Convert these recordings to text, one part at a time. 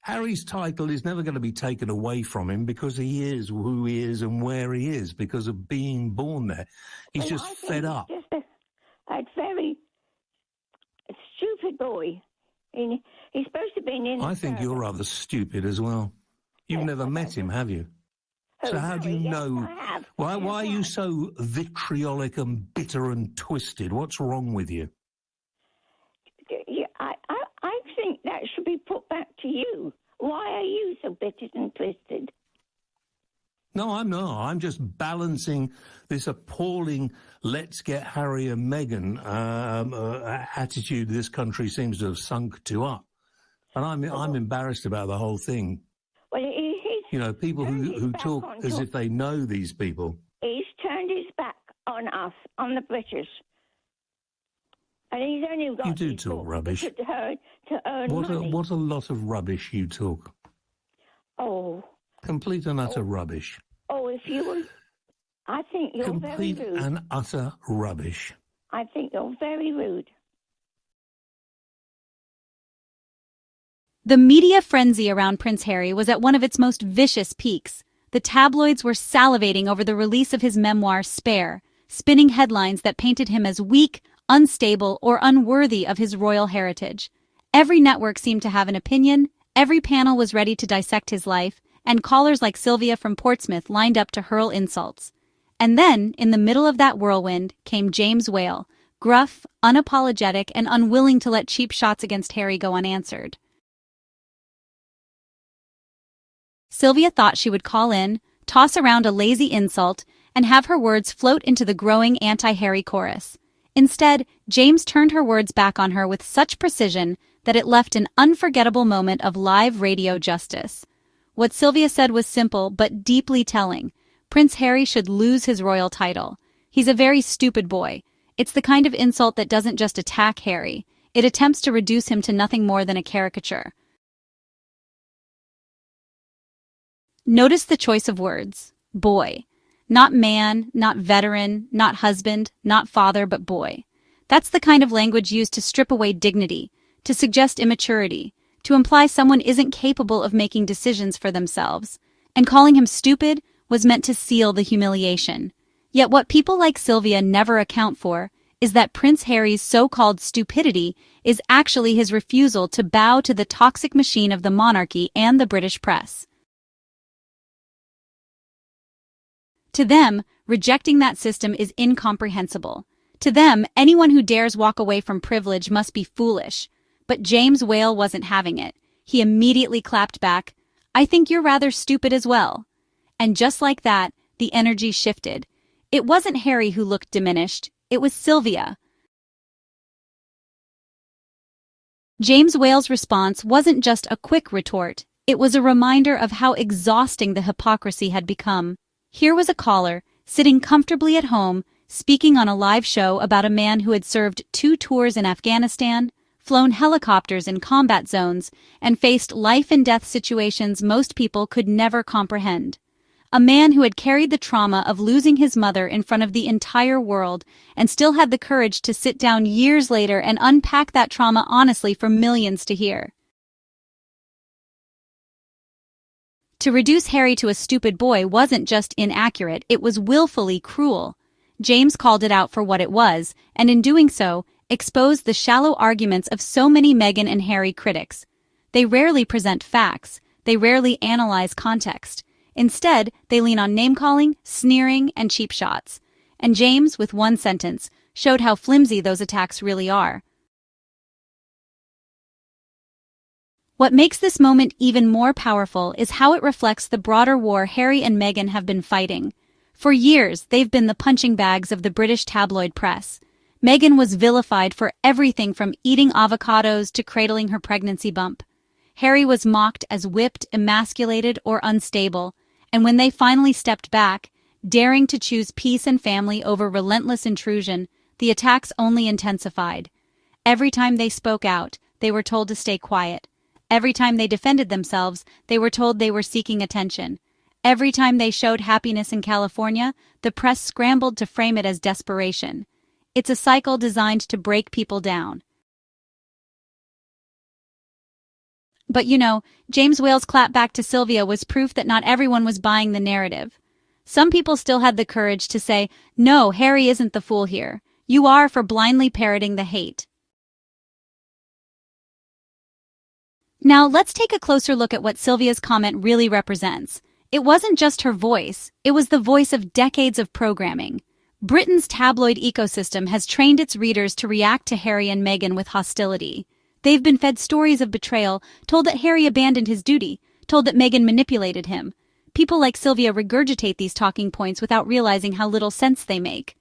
Harry's title is never going to be taken away from him because he is who he is and where he is because of being born there. He's just fed up. Just a very stupid boy. He's supposed to be in. I think you're rather stupid as well. You've never met him, have you? So how do you know? Why are you so vitriolic and bitter and twisted? What's wrong with you? I think that should be put back to you. Why are you so bitter and twisted? No, I'm not. I'm just balancing this appalling let's get Harry and Meghan attitude this country seems to have sunk to up. And I'm embarrassed about the whole thing. Well, people who talk as if they know these people. He's turned his back on us, on the British. And he's only got... You do talk rubbish. To earn money. What a lot of rubbish you talk. Oh. Complete and utter rubbish. Oh, if you were... I think you're Complete very rude. and utter rubbish. I think you're very rude. The media frenzy around Prince Harry was at one of its most vicious peaks. The tabloids were salivating over the release of his memoir, Spare, spinning headlines that painted him as weak, unstable, or unworthy of his royal heritage. Every network seemed to have an opinion, every panel was ready to dissect his life, and callers like Sylvia from Portsmouth lined up to hurl insults. And then, in the middle of that whirlwind, came James Whale, gruff, unapologetic, and unwilling to let cheap shots against Harry go unanswered. Sylvia thought she would call in, toss around a lazy insult, and have her words float into the growing anti-Harry chorus. Instead, James turned her words back on her with such precision that it left an unforgettable moment of live radio justice. What Sylvia said was simple but deeply telling. Prince Harry should lose his royal title. He's a very stupid boy. It's the kind of insult that doesn't just attack Harry. It attempts to reduce him to nothing more than a caricature. Notice the choice of words. Boy. Not man, not veteran, not husband, not father, but boy. That's the kind of language used to strip away dignity, to suggest immaturity, to imply someone isn't capable of making decisions for themselves. And calling him stupid was meant to seal the humiliation. Yet what people like Sylvia never account for is that Prince Harry's so-called stupidity is actually his refusal to bow to the toxic machine of the monarchy and the British press. To them, rejecting that system is incomprehensible. To them, anyone who dares walk away from privilege must be foolish. But James Whale wasn't having it. He immediately clapped back, "I think you're rather stupid as well." And just like that, the energy shifted. It wasn't Harry who looked diminished, it was Sylvia. James Whale's response wasn't just a quick retort, it was a reminder of how exhausting the hypocrisy had become. Here was a caller, sitting comfortably at home, speaking on a live show about a man who had served 2 tours in Afghanistan, flown helicopters in combat zones, and faced life-and-death situations most people could never comprehend. A man who had carried the trauma of losing his mother in front of the entire world and still had the courage to sit down years later and unpack that trauma honestly for millions to hear. To reduce Harry to a stupid boy wasn't just inaccurate, it was willfully cruel. James called it out for what it was, and in doing so, exposed the shallow arguments of so many Meghan and Harry critics. They rarely present facts, they rarely analyze context. Instead, they lean on name-calling, sneering, and cheap shots. And James, with one sentence, showed how flimsy those attacks really are. What makes this moment even more powerful is how it reflects the broader war Harry and Meghan have been fighting. For years, they've been the punching bags of the British tabloid press. Meghan was vilified for everything from eating avocados to cradling her pregnancy bump. Harry was mocked as whipped, emasculated, or unstable. And when they finally stepped back, daring to choose peace and family over relentless intrusion, the attacks only intensified. Every time they spoke out, they were told to stay quiet. Every time they defended themselves, they were told they were seeking attention. Every time they showed happiness in California, the press scrambled to frame it as desperation. It's a cycle designed to break people down. But James Whale's clap back to Sylvia was proof that not everyone was buying the narrative. Some people still had the courage to say, "No, Harry isn't the fool here. You are for blindly parroting the hate." Now, let's take a closer look at what Sylvia's comment really represents. It wasn't just her voice, it was the voice of decades of programming. Britain's tabloid ecosystem has trained its readers to react to Harry and Meghan with hostility. They've been fed stories of betrayal, told that Harry abandoned his duty, told that Meghan manipulated him. People like Sylvia regurgitate these talking points without realizing how little sense they make.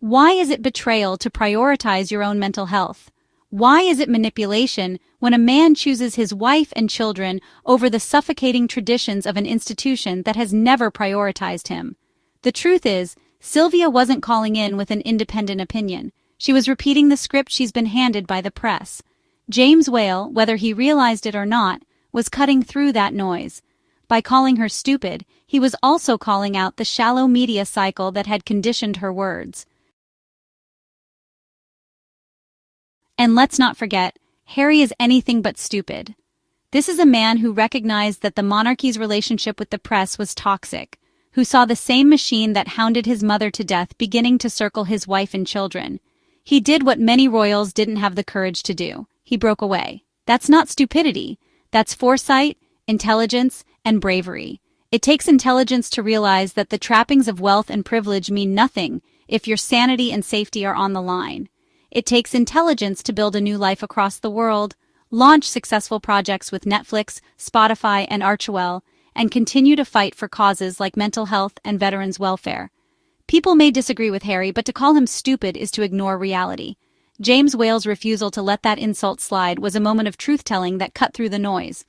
Why is it betrayal to prioritize your own mental health? Why is it manipulation when a man chooses his wife and children over the suffocating traditions of an institution that has never prioritized him? The truth is, Sylvia wasn't calling in with an independent opinion. She was repeating the script she's been handed by the press. James Whale, whether he realized it or not, was cutting through that noise. By calling her stupid, he was also calling out the shallow media cycle that had conditioned her words. And let's not forget, Harry is anything but stupid. This is a man who recognized that the monarchy's relationship with the press was toxic, who saw the same machine that hounded his mother to death beginning to circle his wife and children. He did what many royals didn't have the courage to do. He broke away. That's not stupidity. That's foresight, intelligence, and bravery. It takes intelligence to realize that the trappings of wealth and privilege mean nothing if your sanity and safety are on the line. It takes intelligence to build a new life across the world, launch successful projects with Netflix, Spotify, and Archewell, and continue to fight for causes like mental health and veterans' welfare. People may disagree with Harry, but to call him stupid is to ignore reality. James Whale's refusal to let that insult slide was a moment of truth-telling that cut through the noise.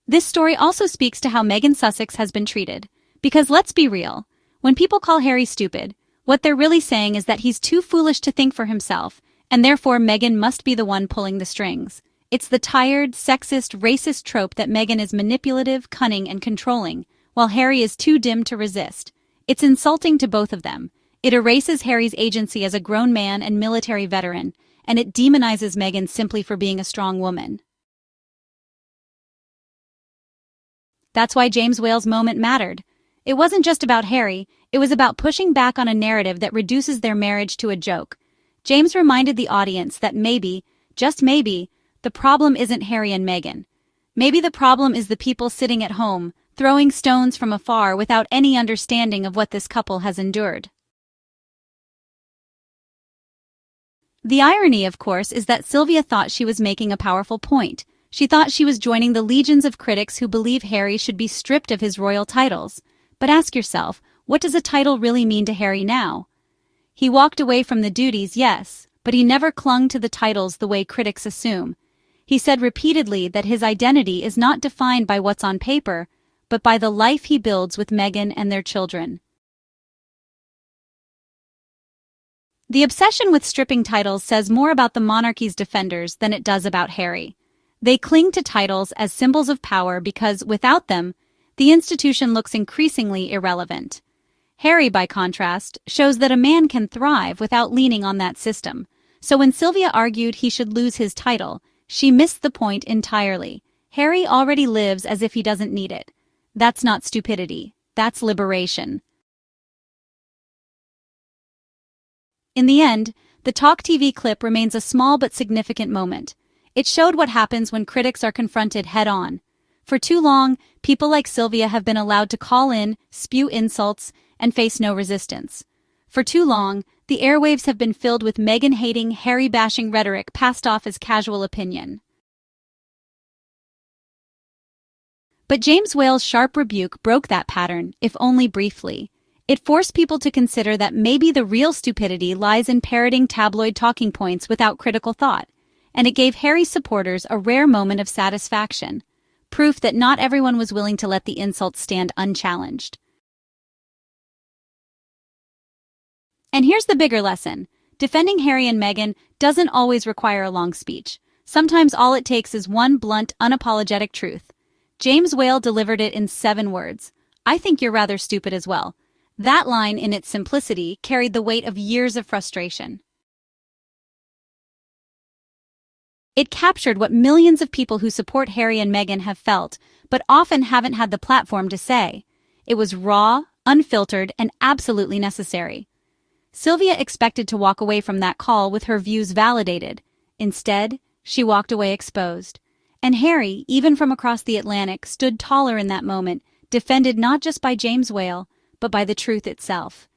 This story also speaks to how Meghan Sussex has been treated. Because let's be real, when people call Harry stupid, what they're really saying is that he's too foolish to think for himself, and therefore Meghan must be the one pulling the strings. It's the tired, sexist, racist trope that Meghan is manipulative, cunning, and controlling, while Harry is too dim to resist. It's insulting to both of them. It erases Harry's agency as a grown man and military veteran, and it demonizes Meghan simply for being a strong woman. That's why James Whale's moment mattered. It wasn't just about Harry, it was about pushing back on a narrative that reduces their marriage to a joke. James reminded the audience that maybe, just maybe, the problem isn't Harry and Meghan. Maybe the problem is the people sitting at home, throwing stones from afar without any understanding of what this couple has endured. The irony, of course, is that Sylvia thought she was making a powerful point. She thought she was joining the legions of critics who believe Harry should be stripped of his royal titles. But ask yourself, what does a title really mean to Harry now? He walked away from the duties, yes, but he never clung to the titles the way critics assume. He said repeatedly that his identity is not defined by what's on paper, but by the life he builds with Meghan and their children. The obsession with stripping titles says more about the monarchy's defenders than it does about Harry. They cling to titles as symbols of power because, without them, the institution looks increasingly irrelevant. Harry, by contrast, shows that a man can thrive without leaning on that system. So when Sylvia argued he should lose his title, she missed the point entirely. Harry already lives as if he doesn't need it. That's not stupidity. That's liberation. In the end, the Talk TV clip remains a small but significant moment. It showed what happens when critics are confronted head-on. For too long, people like Sylvia have been allowed to call in, spew insults, and face no resistance. For too long, the airwaves have been filled with Meghan-hating, Harry-bashing rhetoric passed off as casual opinion. But James Whale's sharp rebuke broke that pattern, if only briefly. It forced people to consider that maybe the real stupidity lies in parroting tabloid talking points without critical thought, and it gave Harry's supporters a rare moment of satisfaction. Proof that not everyone was willing to let the insults stand unchallenged. And here's the bigger lesson. Defending Harry and Meghan doesn't always require a long speech. Sometimes all it takes is one blunt, unapologetic truth. James Whale delivered it in 7 words. I think you're rather stupid as well. That line, in its simplicity, carried the weight of years of frustration. It captured what millions of people who support Harry and Meghan have felt, but often haven't had the platform to say. It was raw, unfiltered, and absolutely necessary. Sylvia expected to walk away from that call with her views validated. Instead, she walked away exposed. And Harry, even from across the Atlantic, stood taller in that moment, defended not just by James Whale, but by the truth itself.